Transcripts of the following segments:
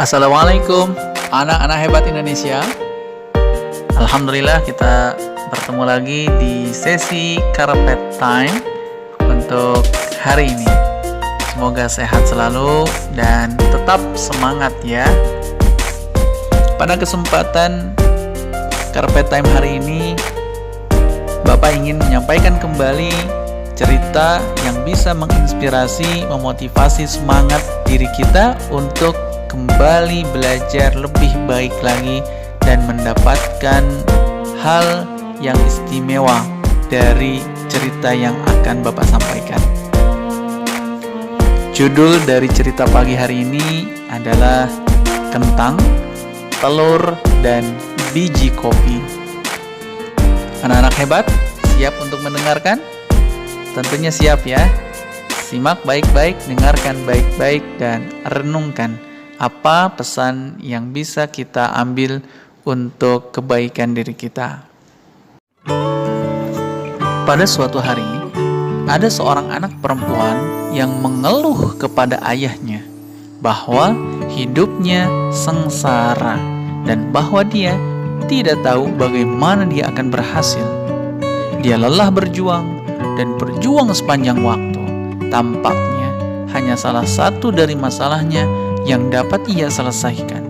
Assalamualaikum anak-anak hebat Indonesia. Alhamdulillah kita bertemu lagi di sesi Carpet Time untuk hari ini. Semoga sehat selalu dan tetap semangat ya. Pada kesempatan Carpet Time hari ini, Bapak ingin menyampaikan kembali cerita yang bisa menginspirasi, memotivasi semangat diri kita untuk kembali belajar lebih baik lagi dan mendapatkan hal yang istimewa dari cerita yang akan Bapak sampaikan. Judul dari cerita pagi hari ini adalah Kentang, Telur, dan Biji Kopi. Anak-anak hebat, siap untuk mendengarkan? Tentunya siap ya. Simak baik-baik, dengarkan baik-baik, dan renungkan apa pesan yang bisa kita ambil untuk kebaikan diri kita. Pada suatu hari, ada seorang anak perempuan yang mengeluh kepada ayahnya bahwa hidupnya sengsara dan bahwa dia tidak tahu bagaimana dia akan berhasil. Dia lelah berjuang dan berjuang sepanjang waktu. Tampaknya hanya salah satu dari masalahnya yang dapat ia selesaikan.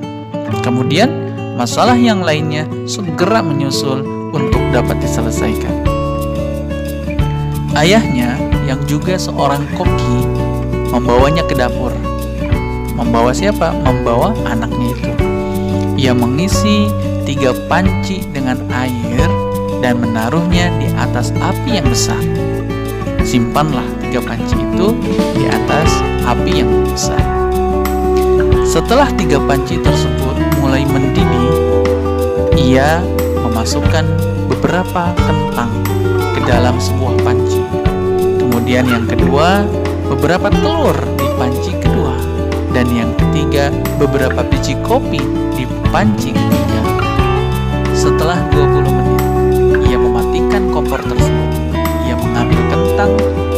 Kemudian masalah yang lainnya segera menyusul untuk dapat diselesaikan. Ayahnya yang juga seorang koki membawanya ke dapur. Membawa siapa? Membawa anaknya itu. Ia mengisi 3 panci dengan air dan menaruhnya di atas api yang besar. Simpanlah 3 panci itu di atas api yang besar. Setelah 3 panci tersebut mulai mendidih, ia memasukkan beberapa kentang ke dalam sebuah panci. Kemudian yang kedua, beberapa telur di panci kedua. Dan yang ketiga, beberapa biji kopi di panci ketiga. Setelah 20 menit, ia mematikan kompor tersebut. Ia mengambil kentang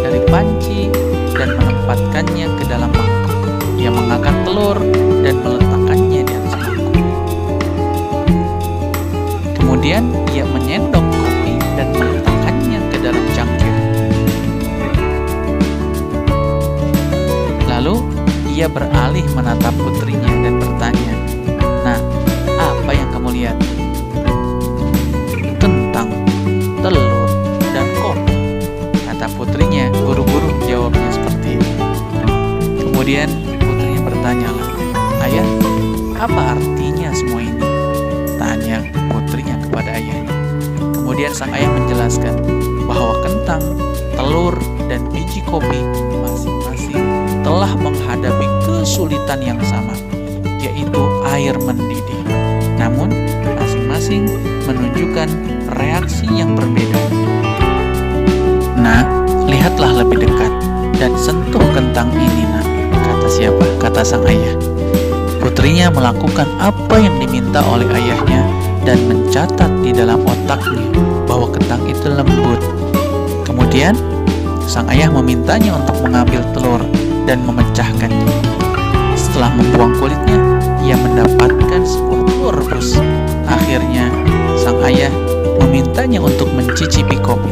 dari panci dan menempatkannya ke dalam mangkok. Ia mengangkat telur dan meletakkannya di atas mangkuk. Kemudian ia menyendok kopi dan meletakkannya ke dalam cangkir. Lalu ia beralih menatap putrinya dan bertanya, "Nah, apa yang kamu lihat?" "Kentang, telur, dan kopi," kata putrinya. Buru-buru jawabnya seperti itu. Kemudian bertanya lagi, "Ayah, apa artinya semua ini?" tanya putrinya kepada ayahnya. Kemudian sang ayah menjelaskan bahwa kentang, telur, dan biji kopi masing-masing telah menghadapi kesulitan yang sama, yaitu air mendidih. Namun, masing-masing menunjukkan reaksi yang berbeda. "Nah, lihatlah lebih dekat dan sentuh kentang ini, Nak," kata siapa? Kata sang ayah. Putrinya melakukan apa yang diminta oleh ayahnya dan mencatat di dalam otaknya bahwa kentang itu lembut. Kemudian sang ayah memintanya untuk mengambil telur dan memecahkannya. Setelah membuang kulitnya, ia mendapatkan sebuah telur rebus. Akhirnya sang ayah memintanya untuk mencicipi kopi.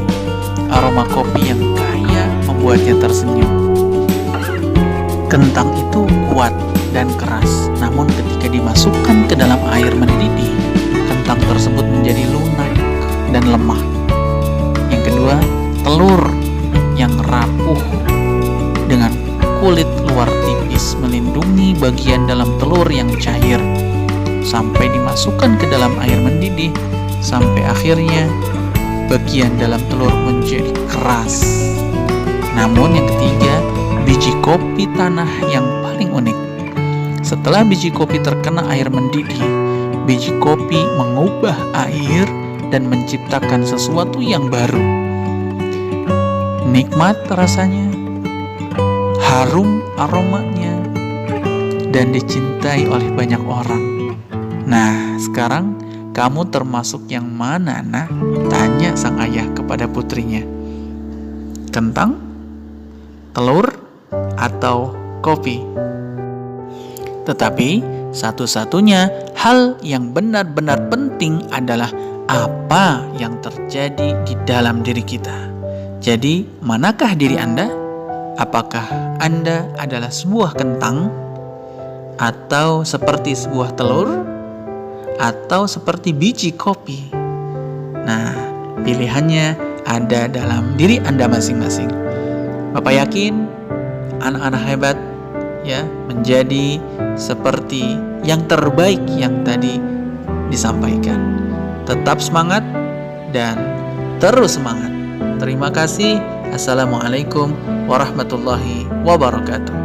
Aroma kopi yang kaya membuatnya tersenyum. Kentang itu kuat dan keras, namun ketika dimasukkan ke dalam air mendidih, kentang tersebut menjadi lunak dan lemah. Yang kedua, telur yang rapuh dengan kulit luar tipis melindungi bagian dalam telur yang cair sampai dimasukkan ke dalam air mendidih, sampai akhirnya bagian dalam telur menjadi keras. Namun yang ketiga, biji kopi tanah yang paling unik. Setelah biji kopi terkena air mendidih, biji kopi mengubah air dan menciptakan sesuatu yang baru. Nikmat rasanya, harum aromanya, dan dicintai oleh banyak orang. "Nah, sekarang kamu termasuk yang mana, Nak?" tanya sang ayah kepada putrinya. "Kentang, telur, atau kopi?" Tetapi Satu-satunya hal yang benar-benar penting adalah apa yang terjadi di dalam diri kita. Jadi, manakah diri Anda? Apakah Anda adalah sebuah kentang? Atau seperti sebuah telur? Atau seperti biji kopi? Nah, pilihannya ada dalam diri Anda masing-masing. Bapak yakin anak-anak hebat ya menjadi seperti yang terbaik yang tadi disampaikan. Tetap semangat dan terus semangat. Terima kasih. Assalamualaikum warahmatullahi wabarakatuh.